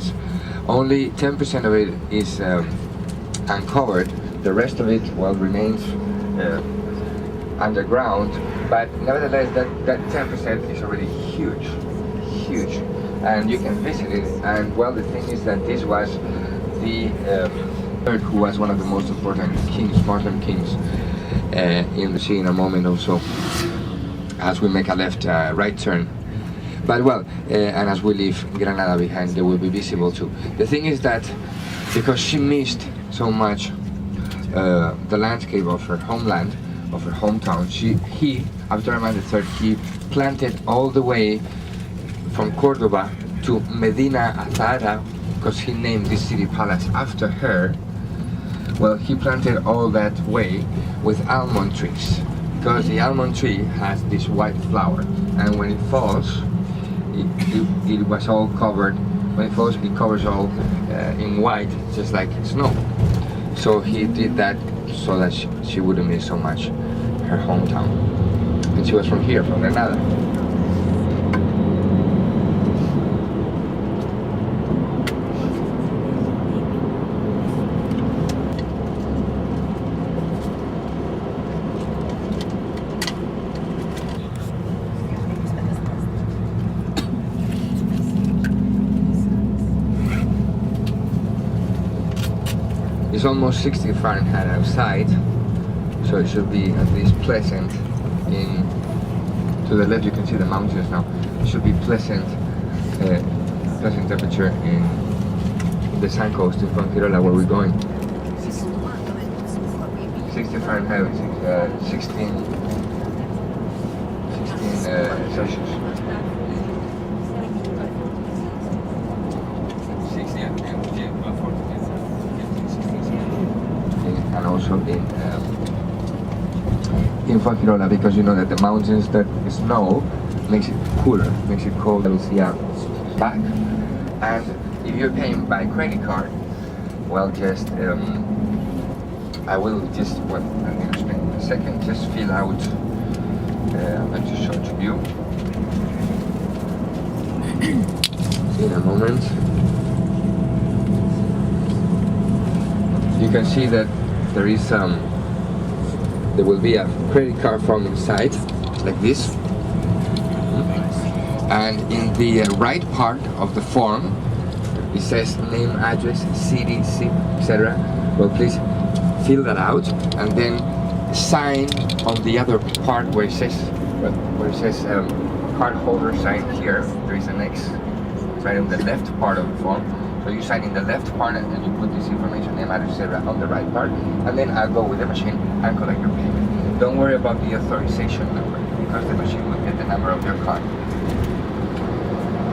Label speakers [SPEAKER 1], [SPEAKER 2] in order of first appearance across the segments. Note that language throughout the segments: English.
[SPEAKER 1] has. Only 10% of it is uncovered. The rest of it, well, remains underground. But nevertheless, that 10% is already huge, and you can visit it. And well, the thing is that this was the third, who was one of the most important kings, modern kings, in the sea in a moment also, as we make a right turn. But well, and as we leave Granada behind, they will be visible too. The thing is that because she missed so much the landscape of her homeland, of her hometown, he, Abdurrahman III, he planted all the way from Cordoba to Medina Azahara, because he named this city palace after her. Well, he planted all that way with almond trees, because the almond tree has this white flower, and when it falls, it was all covered. When it falls, it covers all in white, just like snow. So he did that so that she wouldn't miss so much her hometown. And she was from here, from Granada. It's almost 60 Fahrenheit outside, so it should be at least pleasant. To the left you can see the mountains now. It should be pleasant temperature in the Sun Coast in Fuengirola, where we're going. 60 Fahrenheit, 16 Celsius. And also in Fuengirola, because you know that the mountains, that snow makes it cooler, makes it cold. Andalusia back. And if you're paying by credit card, well, just I will just, well, I'm going to spend a second, just fill out. I'm going to show it to you in a moment. You can see that there is there will be a credit card form inside, like this, and in the right part of the form it says name, address, city, zip, etc. Well, please fill that out and then sign on the other part where it says card holder, sign here. There is an X right on the left part of the form. So you sign in the left part and then you put this information, name, address, etc. on the right part, and then I'll go with the machine and collect your payment. Don't worry about the authorization number, because the machine will get the number of your card.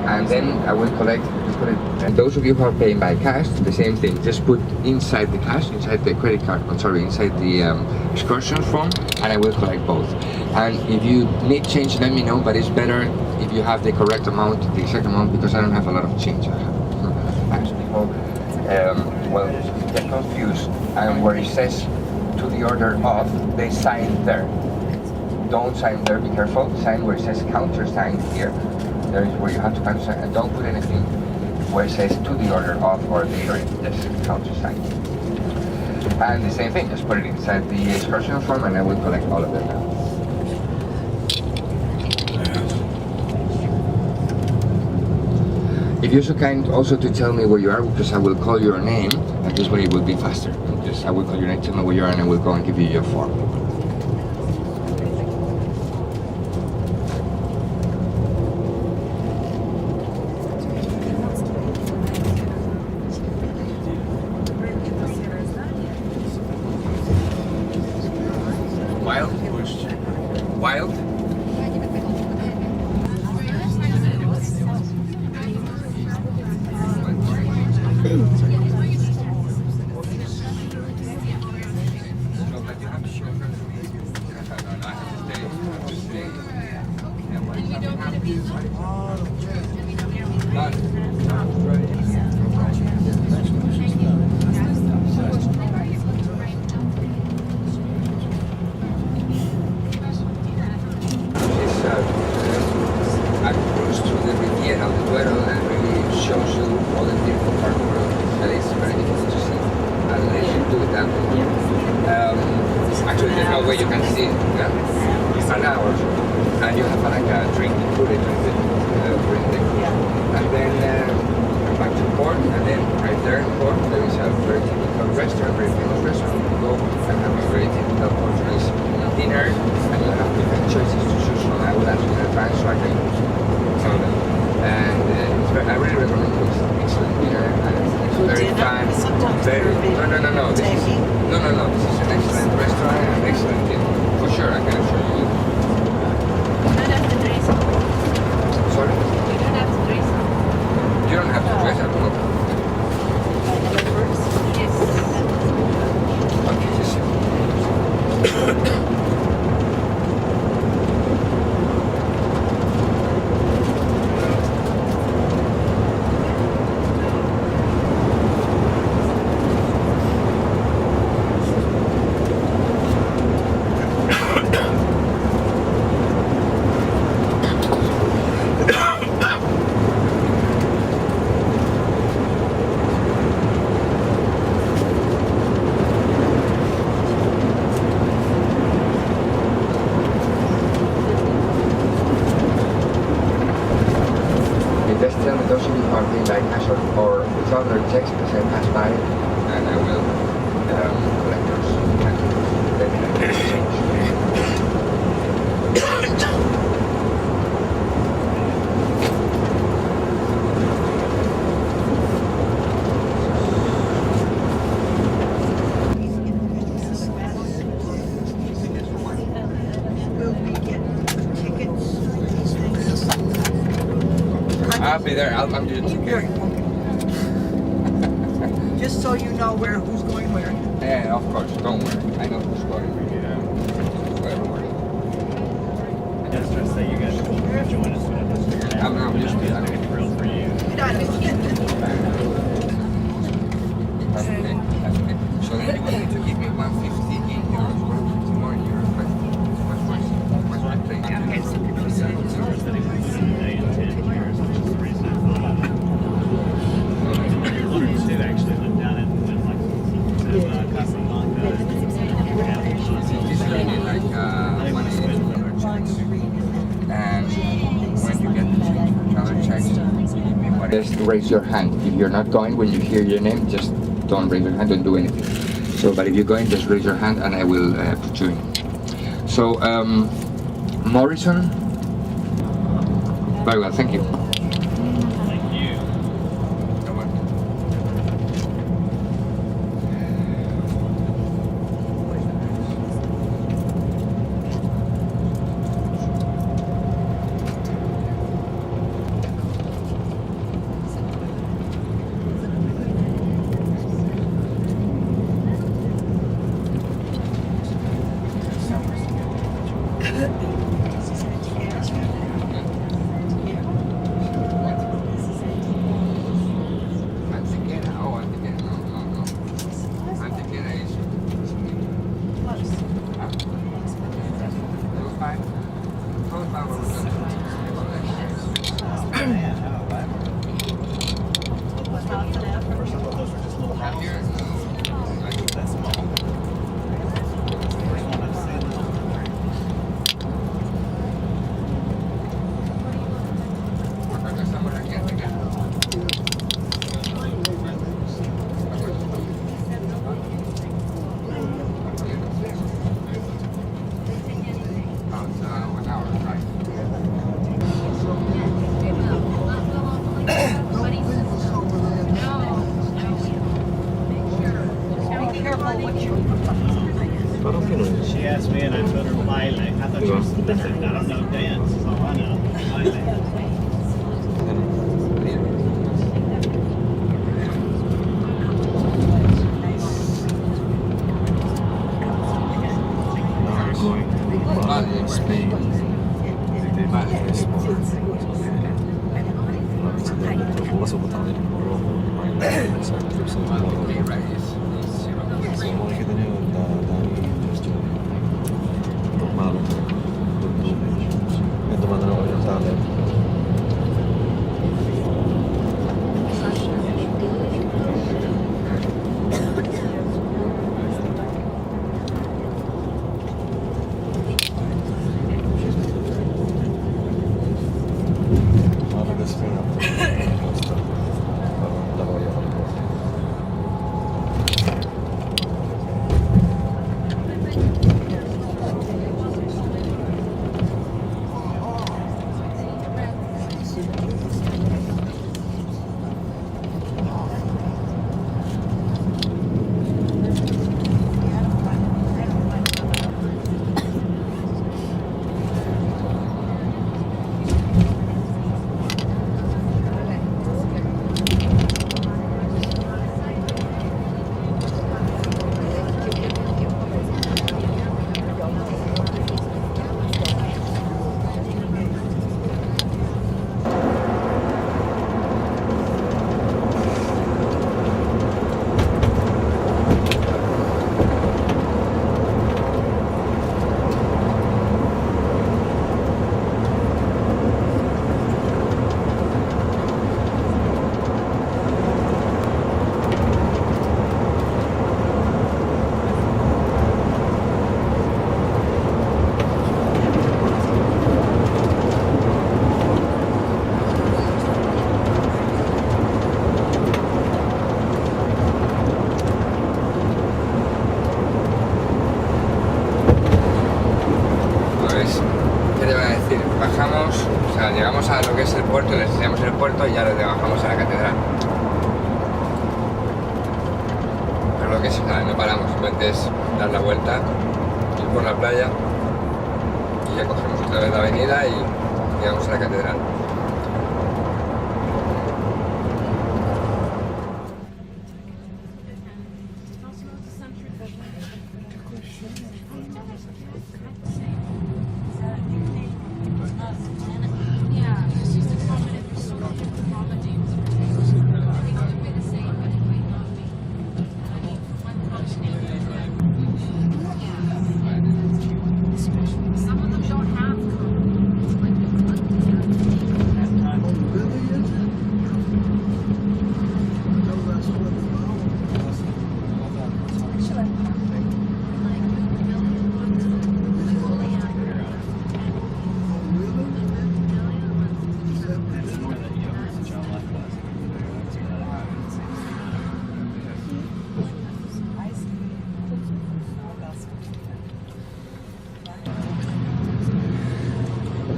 [SPEAKER 1] And then I will collect, just put it, and those of you who are paying by cash, the same thing, just put inside the cash, inside the credit card, inside the excursion form, and I will collect both. And if you need change, let me know, but it's better if you have the correct amount, the exact amount, because I don't have a lot of change. People well, get confused, and where it says to the order of, they sign there. Don't sign there, be careful. Sign where it says countersign here. There is where you have to countersign, and don't put anything where it says to the order of or the order, just countersign. And the same thing, just put it inside the excursion form, and I will collect all of them now. If you're so kind also to tell me where you are, because I will call your name, and this way it will be faster. Just I will call your name, tell me where you are, and I will go and give you your form. Wild? Wild? No. This is, no. This is an excellent restaurant and an excellent inn. For sure, I can assure you.
[SPEAKER 2] You don't have to dress up.
[SPEAKER 1] Sorry?
[SPEAKER 2] You don't have to dress up.
[SPEAKER 1] You don't have to dress up, no?
[SPEAKER 2] Yes.
[SPEAKER 1] Okay, just just tell me those should be parking like cash or it's under checks percent cash buy and I will collect yours and let me know the change. I'll be there. I'm doing ticket.
[SPEAKER 3] Just so you know who's going where.
[SPEAKER 1] Yeah, of course. Don't worry. I know who's going. Everywhere.
[SPEAKER 4] I just trying to say you guys should join us for this.
[SPEAKER 1] I'm just
[SPEAKER 4] I think it's real for you.
[SPEAKER 1] That's okay. That's okay. So then you want me to give me 150 in euros, 150 more in euros. What's my thing?
[SPEAKER 4] Actually lived down in like Casablanca.
[SPEAKER 1] It's really like $180 checks. And when you get the change for travel checks, give me what. Just raise your hand. If you're not going, when you hear your name, just don't raise your hand, don't do anything. So, but if you're going, just raise your hand and I will put you in. So, Morrison. Very well, thank you.
[SPEAKER 4] Thank you. She asked me and I told her Miley. I thought she was, I said, I don't know dance, that's all I know.
[SPEAKER 5] Spain.
[SPEAKER 1] porque si nada, no paramos, simplemente es dar la vuelta, ir por la playa y ya cogemos otra vez la avenida y llegamos a la catedral.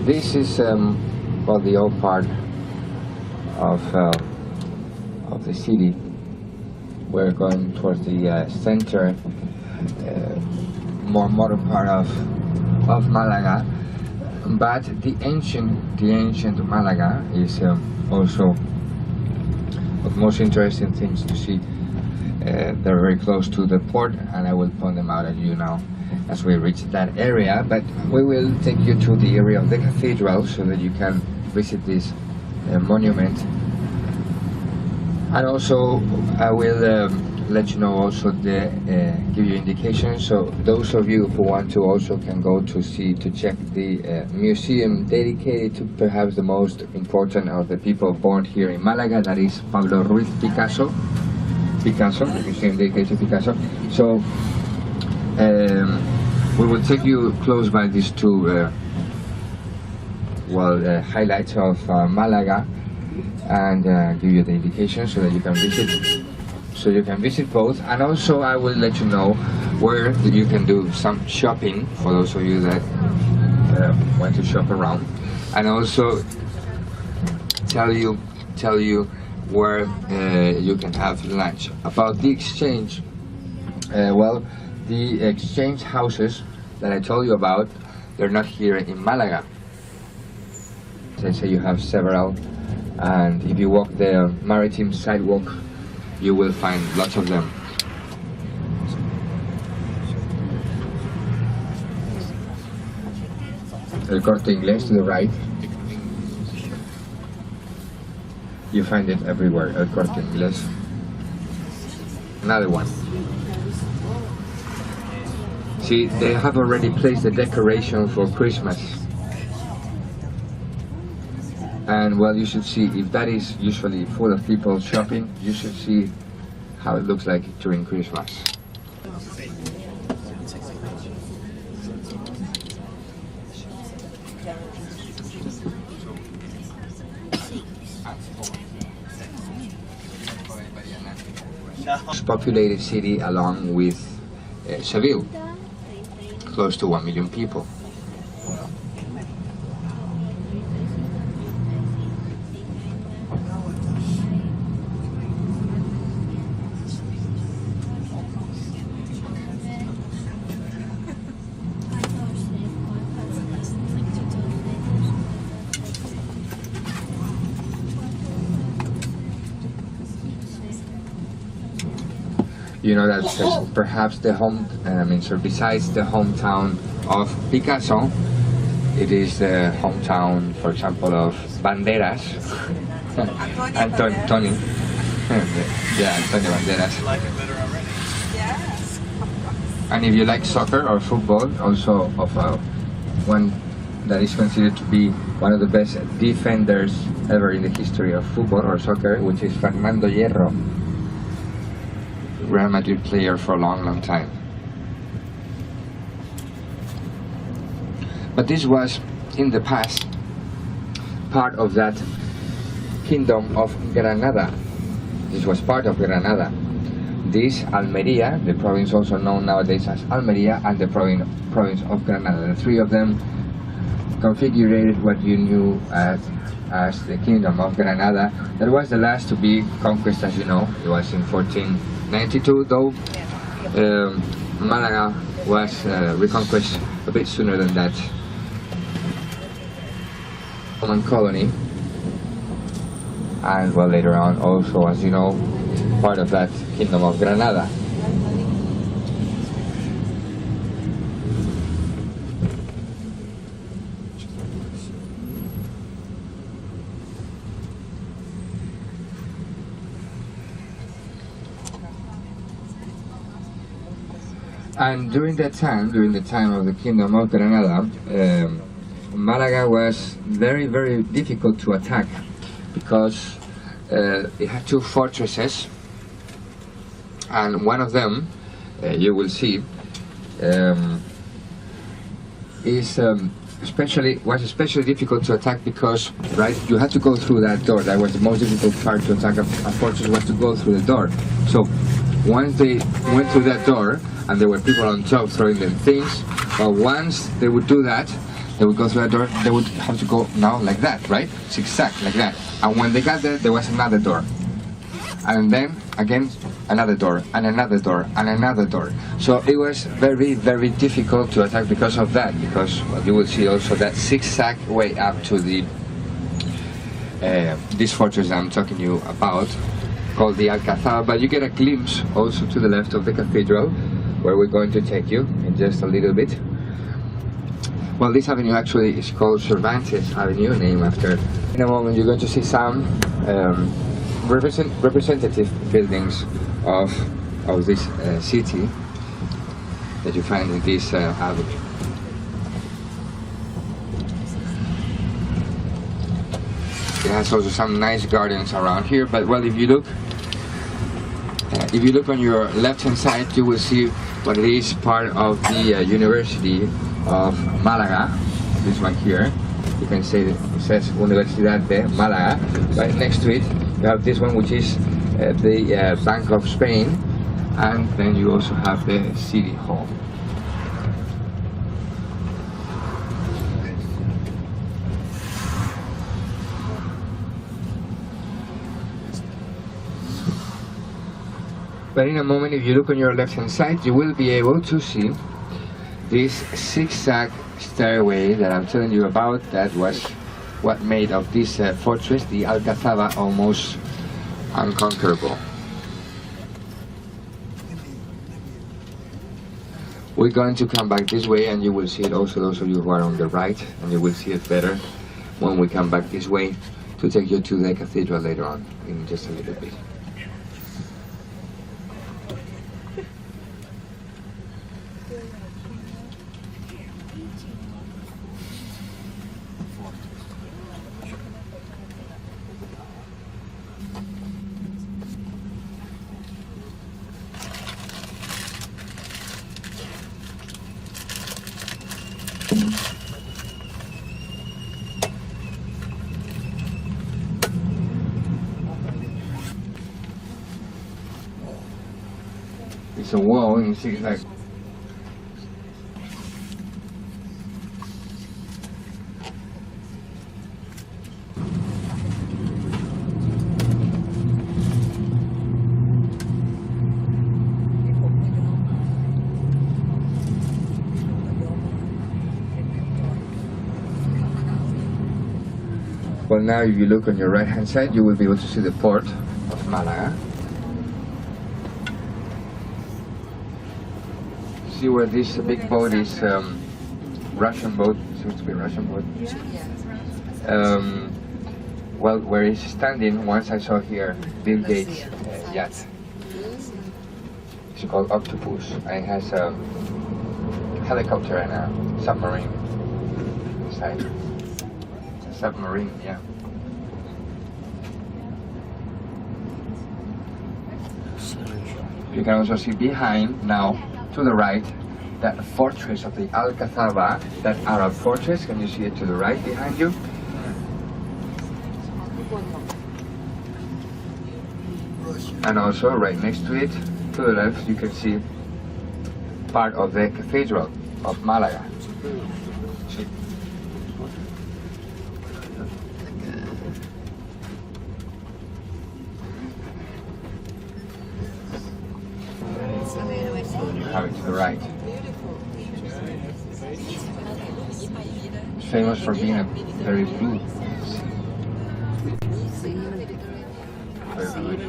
[SPEAKER 1] This is well, the old part of the city. We're going towards the center, more modern part of Malaga. But the ancient Malaga is also of most interesting things to see. They're very close to the port, and I will point them out at you now as we reach that area. But we will take you to the area of the cathedral so that you can visit this monument. And also I will let you know also give you indications, so those of you who want to also can go to check the museum dedicated to perhaps the most important of the people born here in Malaga, that is Pablo Ruiz Picasso, the museum dedicated to Picasso. So we will take you close by these two highlights of Malaga, and give you the indication so that you can visit both. And also I will let you know where you can do some shopping for those of you that want to shop around, and also tell you where you can have lunch. About the exchange, the exchange houses that I told you about, they're not here in Malaga. As I say, you have several, and if you walk the maritime sidewalk, you will find lots of them. El Corte Inglés to the right. You find it everywhere, El Corte Inglés. Another one. See, they have already placed the decoration for Christmas. And well, you should see, if that is usually full of people shopping, you should see how it looks like during Christmas. Most populated city along with Seville, close to 1 million people. You know that perhaps besides the hometown of Picasso, it is the hometown, for example, of Banderas, Tony. Yeah, Antonio Banderas.
[SPEAKER 4] You like it better already?
[SPEAKER 3] Yes.
[SPEAKER 1] And if you like soccer or football, also of one that is considered to be one of the best defenders ever in the history of football or soccer, which is Fernando Hierro, Real Madrid player for a long time. But this was in the past part of that kingdom of Granada. This was part of Granada. This Almeria, the province also known nowadays as Almeria, and the province of Granada, the three of them configured what you knew as the kingdom of Granada. That was the last to be conquered, as you know. It was in 1492, though Malaga was reconquered a bit sooner than that. Roman colony, and well, later on also, as you know, part of that Kingdom of Granada. And during the time of the Kingdom of Granada, Malaga was very, very difficult to attack because it had two fortresses, and one of them, you will see, was especially difficult to attack because, right, you had to go through that door. That was the most difficult part to attack a fortress, was to go through the door. So once they went through that door, and there were people on top throwing them things, but once they would do that, they would go through that door, they would have to go now like that, right? Zigzag, like that. And when they got there, there was another door. And then, again, another door, and another door, and another door. So it was very, very difficult to attack because of that, because well, you will see also that zigzag way up to the this fortress I'm talking to you about, called the Alcazaba. But you get a glimpse also to the left of the cathedral, where we're going to take you in just a little bit. Well, this avenue actually is called Cervantes Avenue, named after. In a moment you're going to see some representative buildings of this city that you find in this avenue. It has also some nice gardens around here, but well, if you look on your left-hand side, you will see what is part of the University of Málaga. This one here, you can see it says Universidad de Málaga. Right next to it, you have this one, which is the Bank of Spain, and then you also have the City Hall. But in a moment, if you look on your left-hand side, you will be able to see this zigzag stairway that I'm telling you about. That was what made of this fortress, the Alcazaba, almost unconquerable. We're going to come back this way, and you will see it also, those of you who are on the right, and you will see it better when we come back this way to take you to the cathedral later on in just a little bit. It's a wall and you see it's like well, now if you look on your right hand side, you will be able to see the port of Málaga. See where this big boat is, Russian boat, seems to be a Russian boat. Well, where it's standing, once I saw here Bill Gates' yacht. It's called Octopus, and it has a helicopter and a submarine inside. It's a submarine, yeah. You can also see behind now, to the right, that fortress of the Alcazaba, that Arab fortress. Can you see it to the right behind you? And also right next to it, to the left, you can see part of the Cathedral of Málaga. have it to the right. It's famous for being a very blue sea. Very blue.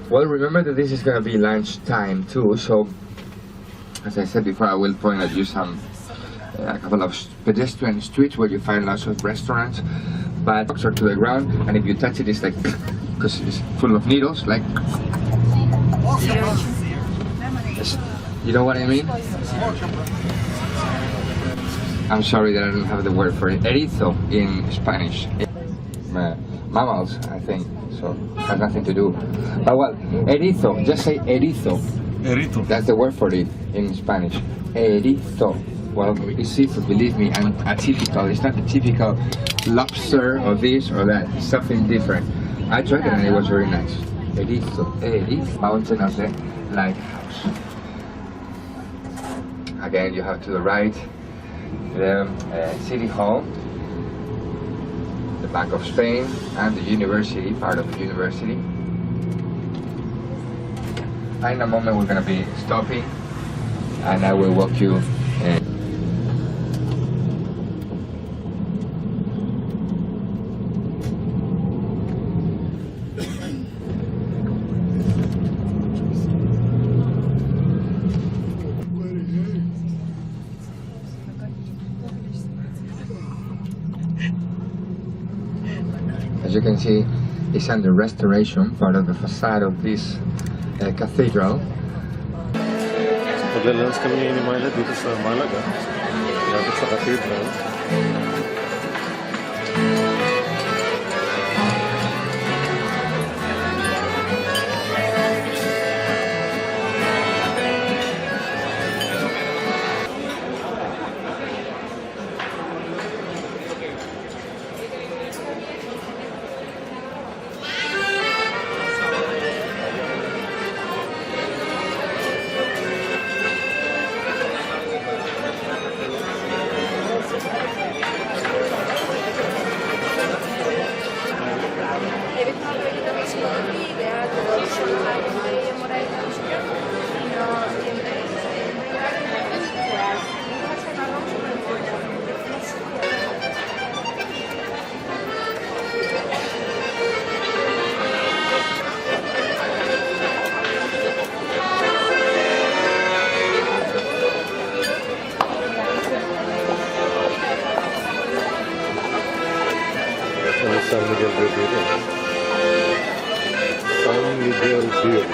[SPEAKER 1] Well, remember that this is going to be lunch time too, so as I said before, I will point at you a couple of pedestrian streets where you find lots of restaurants, but rocks are to the ground, and if you touch it, it's like, because it's full of needles, like, you know what I mean? I'm sorry that I don't have the word for it. Erizo in Spanish. Mammals, I think. So it has nothing to do. But well, erizo, just say erizo.
[SPEAKER 5] Erito.
[SPEAKER 1] That's the word for it in Spanish. Erizo. Well, it's seafood, believe me, and atypical. It's not the typical lobster or this or that. It's something different. I tried it and it was very nice. Erizo, Erizo, mountain of the lighthouse. Again, you have to the right the city hall, the Bank of Spain, and the university, part of the university. And in a moment we're going to be stopping, and I will walk you as you can see, it's under restoration, part of the facade of this cathedral.
[SPEAKER 5] Maglalans kami ni Myla dito sa Malaga. Lapit sa cathedral. San Miguel Riviera. San Miguel Riviera.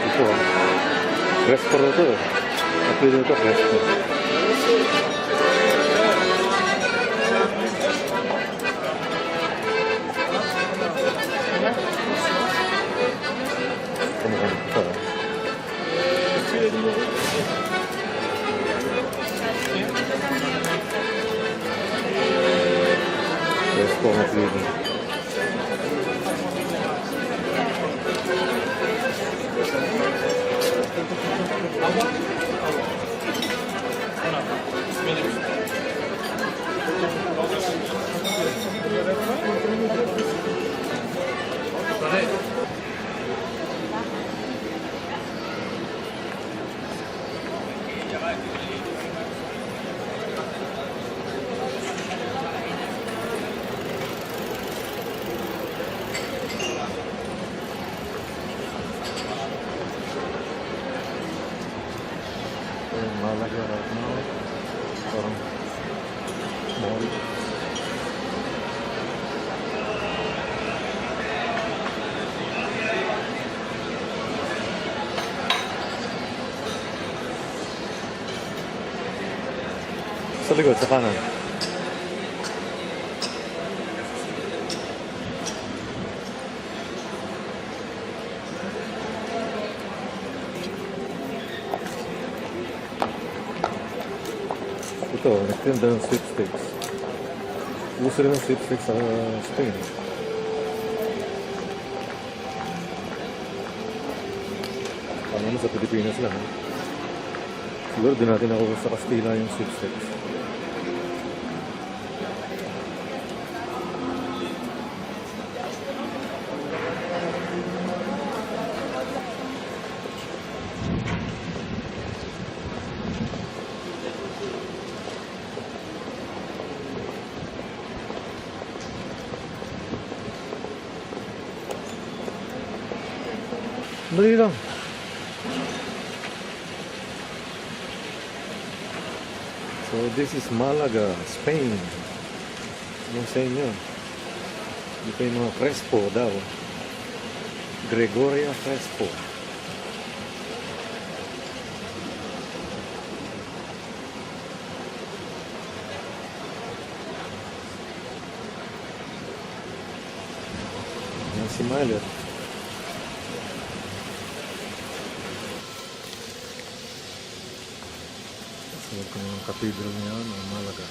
[SPEAKER 5] Ito. Restaurant ito. Apelido ito, restaurant. Málaga right now. Parang mall. Sa likod, sa kanan. Ito, nagtinda ng sweepstakes. Uso rin ng sweepstakes sa Spain. Paano mo sa Pilipinas lang? Siguro din natin ako sa Kastila yung sweepstakes. Dali lang. So this is Malaga, Spain. Anong sa inyo? Dito yung mga Crespo daw. Gregoria Crespo. Yan si Myler. Ito yung cathedral niya ng Malaga.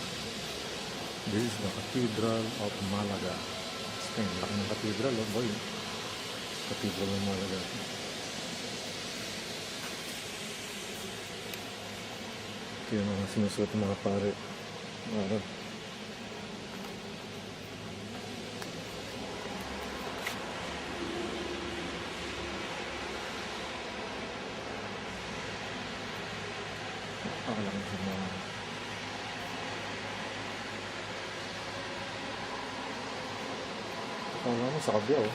[SPEAKER 5] This is the Cathedral of Málaga, Spain. Laki ng cathedral, oh boy. Cathedral ng Malaga. Ito yung mga sinusuot ng mga pare. Lang sa mga wala mo sa kabya oh.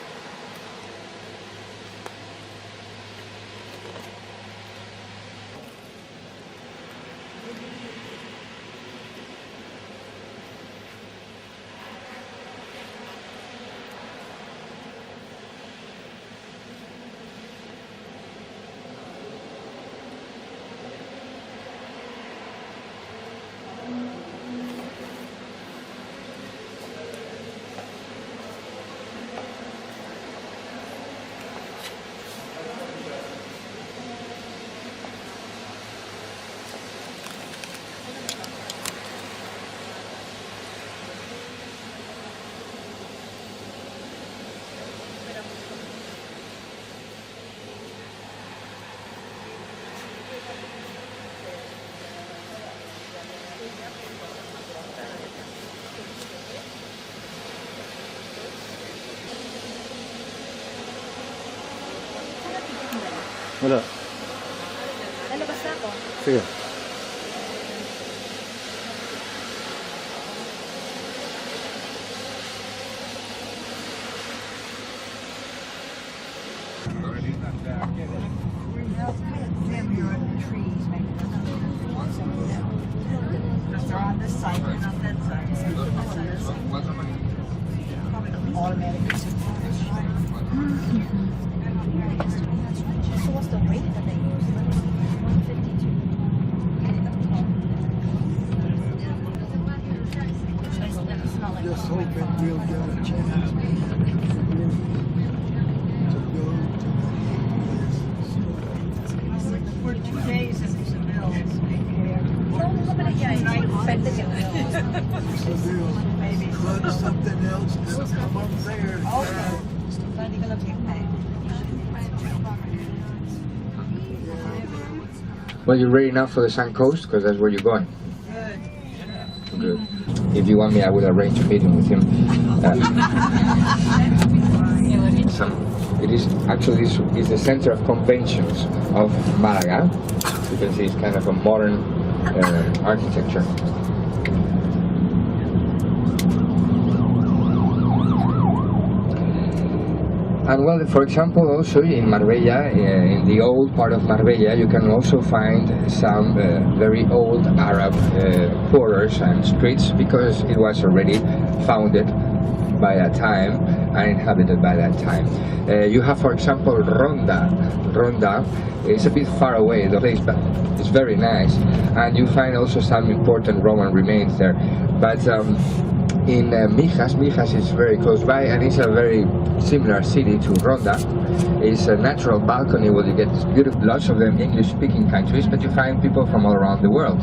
[SPEAKER 5] Wala.
[SPEAKER 2] Lalabas na ako.
[SPEAKER 5] Sige.
[SPEAKER 3] They're on this side, they're on that side. Automatic.
[SPEAKER 2] So what's the rate that they use? 152. It's not like
[SPEAKER 6] Just hoping we'll get a chance to go
[SPEAKER 3] For 2 days in Seville.
[SPEAKER 6] Seville.
[SPEAKER 3] Maybe.
[SPEAKER 6] But something else that's come up there.
[SPEAKER 3] Okay. Pwede ka lang pipay.
[SPEAKER 1] Well, you're ready now for the Sun Coast because that's where you're going.
[SPEAKER 3] Good.
[SPEAKER 1] Good. If you want me, I will arrange a meeting with him. It is actually is the center of conventions of Málaga. You can see it's kind of a modern architecture. And well, for example, also in Marbella, in the old part of Marbella, you can also find some very old Arab quarters and streets, because it was already founded by that time and inhabited by that time. You have, for example, Ronda. Ronda is a bit far away, the place, but it's very nice, and you find also some important Roman remains there. But in Mijas is very close by, and it's a very similar city to Ronda. It's a natural balcony where you get beautiful, lots of them English-speaking countries, but you find people from all around the world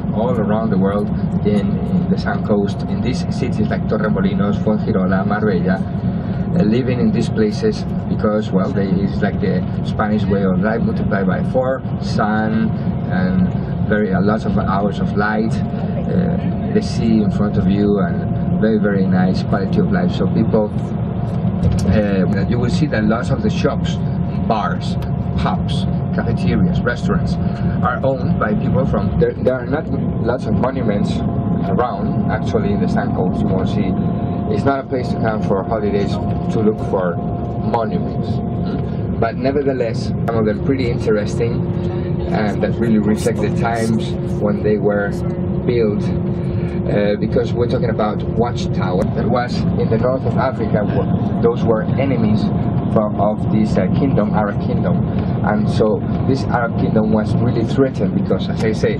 [SPEAKER 1] in the Sun Coast, in these cities like Torremolinos, Fuengirola, Marbella, living in these places because, well, it's like the Spanish way of life multiplied by 4, sun and a lot of hours of light, the sea in front of you, and very, very nice quality of life. So people, you will see that lots of the shops, bars, pubs, cafeterias, restaurants are owned by people from there. There are not lots of monuments around, actually, in the Sun Coast. You won't see. It's not a place to come for holidays to look for monuments, but nevertheless, some of them pretty interesting, and that really reflect the times when they were built. Because we're talking about watchtower that was in the north of Africa. Those were enemies of this kingdom, Arab kingdom, and so this Arab kingdom was really threatened because, as I say,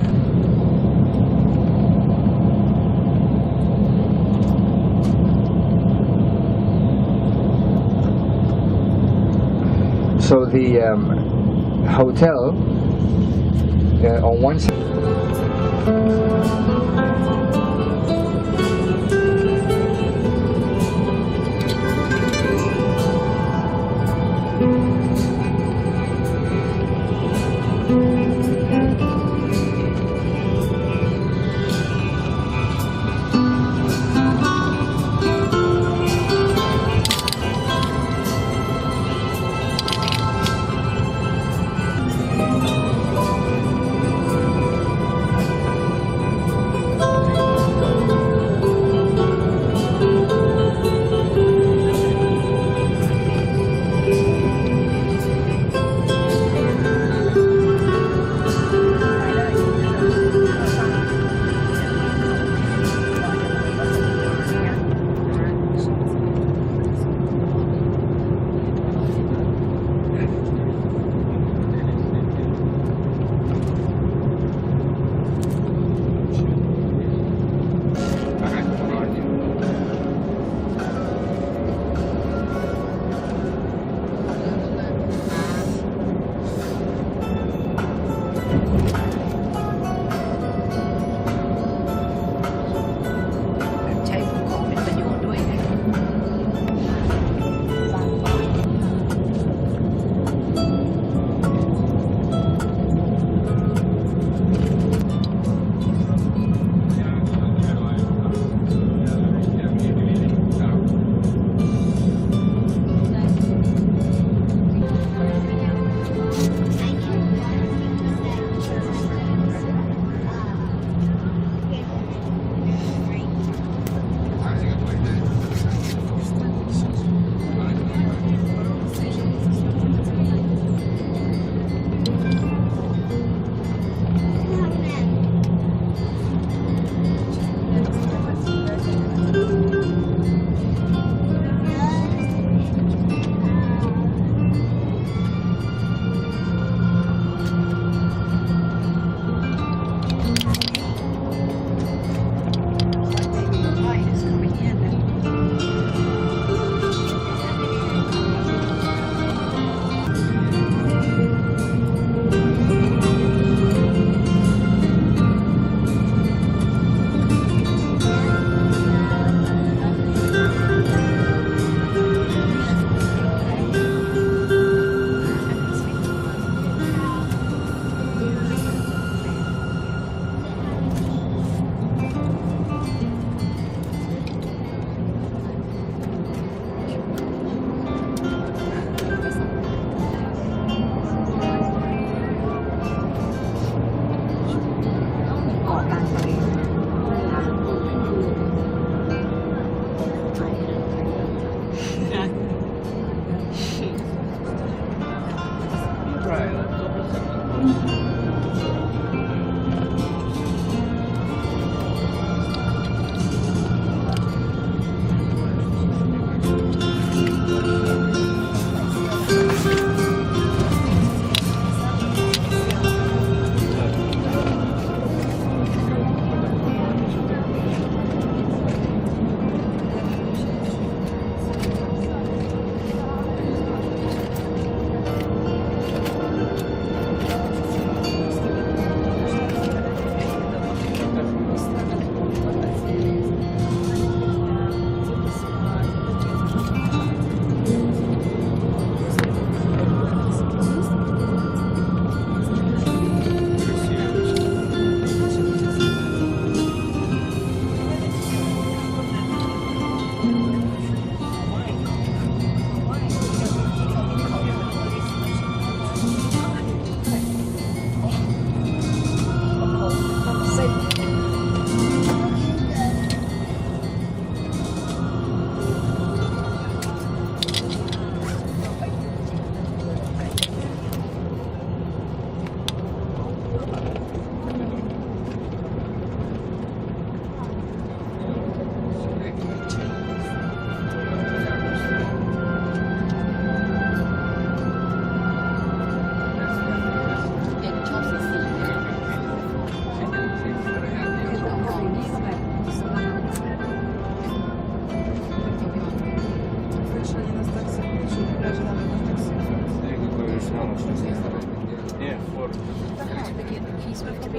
[SPEAKER 1] so the hotel on one side.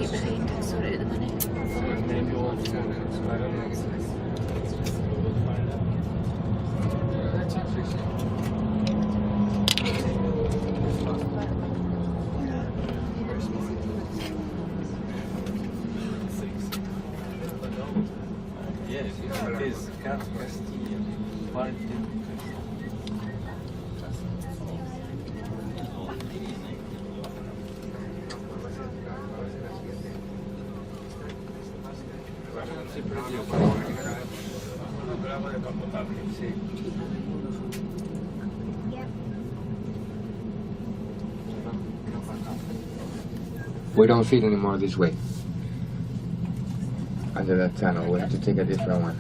[SPEAKER 2] بعيد سوري إذا ماني.
[SPEAKER 4] Maybe old.
[SPEAKER 1] I don't know.
[SPEAKER 4] Yes, it is. Castilla.
[SPEAKER 1] We don't feed anymore this way. Under that tunnel, we have to take a different one.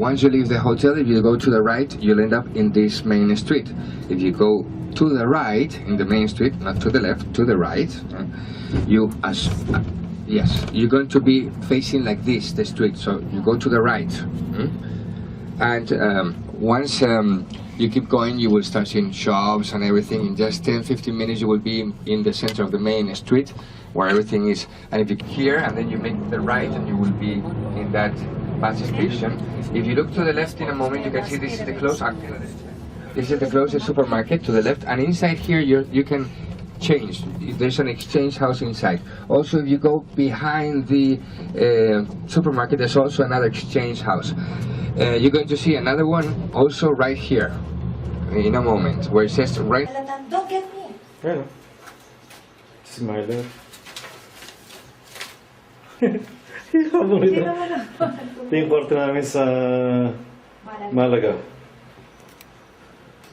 [SPEAKER 1] Once you leave the hotel, if you go to the right, you'll end up in this main street. If you go to the right in the main street, not to the left, to the right, yes, you're going to be facing like this, the street. So you go to the right, and once you keep going, you will start seeing shops and everything. In just 10-15 minutes, you will be in the center of the main street, where everything is. And if you here, and then you make the right, and you will be in that bus station. If you look to the left in a moment, you can see this is the closest supermarket to the left, and inside here you can change. There's an exchange house inside. Also, if you go behind the supermarket, there's also another exchange house. You're going to see another one also right here in a moment, where it says right.
[SPEAKER 2] Don't get me.
[SPEAKER 5] Hello. Smiler. Habang ito. Ito yung kwarto namin sa Malaga.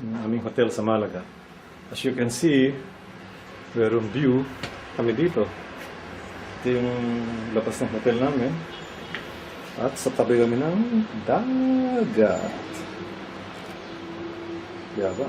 [SPEAKER 5] Yung aming hotel sa Malaga. As you can see, merong view kami dito. Ito yung labas ng hotel namin. At sa tabi kami ng dagat. Yaba.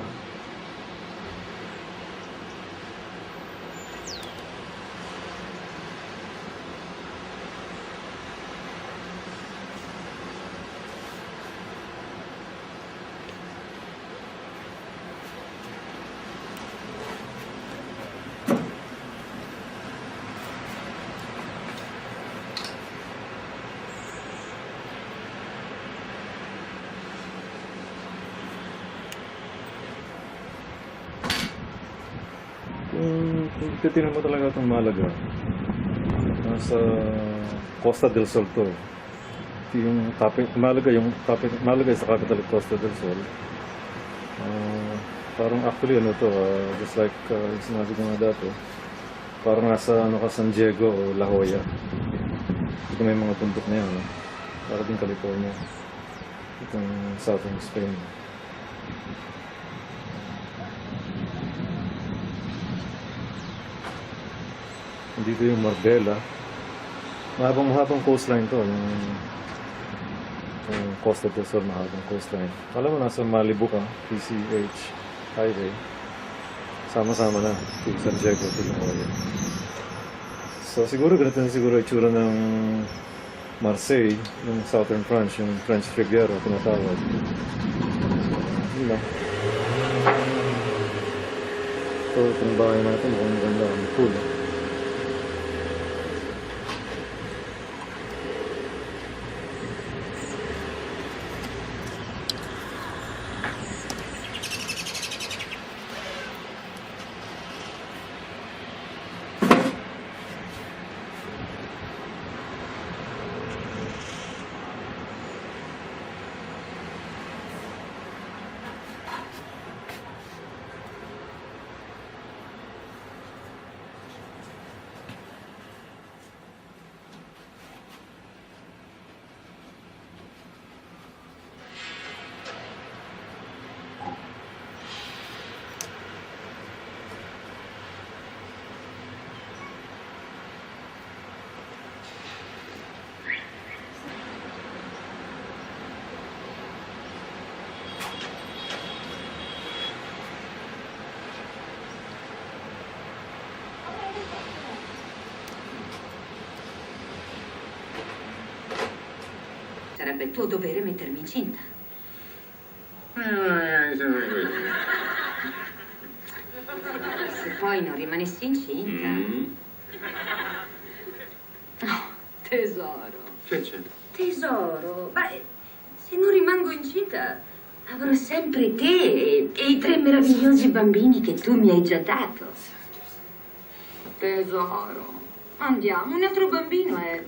[SPEAKER 5] Kung titignan mo talaga itong Malaga, nasa Costa del Sol to. Ito yung Malaga is the capital of Costa del Sol. Parang actually just like yung sinabi ko nga dati, parang nasa San Diego o La Jolla. Ito may mga tundok na yan, para din California. Itong Southern Spain. Dito yung Marbella. Mahabang coastline to. Yung Costa del Sol, mahabang coastline. Alam mo, nasa Malibu ka, PCH Highway. Sama-sama na. San Diego, Guadalhorce. So siguro ganito na siguro itsura ng Marseille, yung Southern France, yung French Riviera, tinatawag. Yun lang. So, itong bahay natin, mukhang maganda. Cool.
[SPEAKER 2] sarebbe tuo dovere mettermi incinta. Se poi non rimanessi incinta... Oh, tesoro.
[SPEAKER 7] Che c'è?
[SPEAKER 2] Tesoro, ma se non rimango incinta avrò sempre te e i 3 meravigliosi bambini che tu mi hai già dato. Tesoro, andiamo, un altro bambino è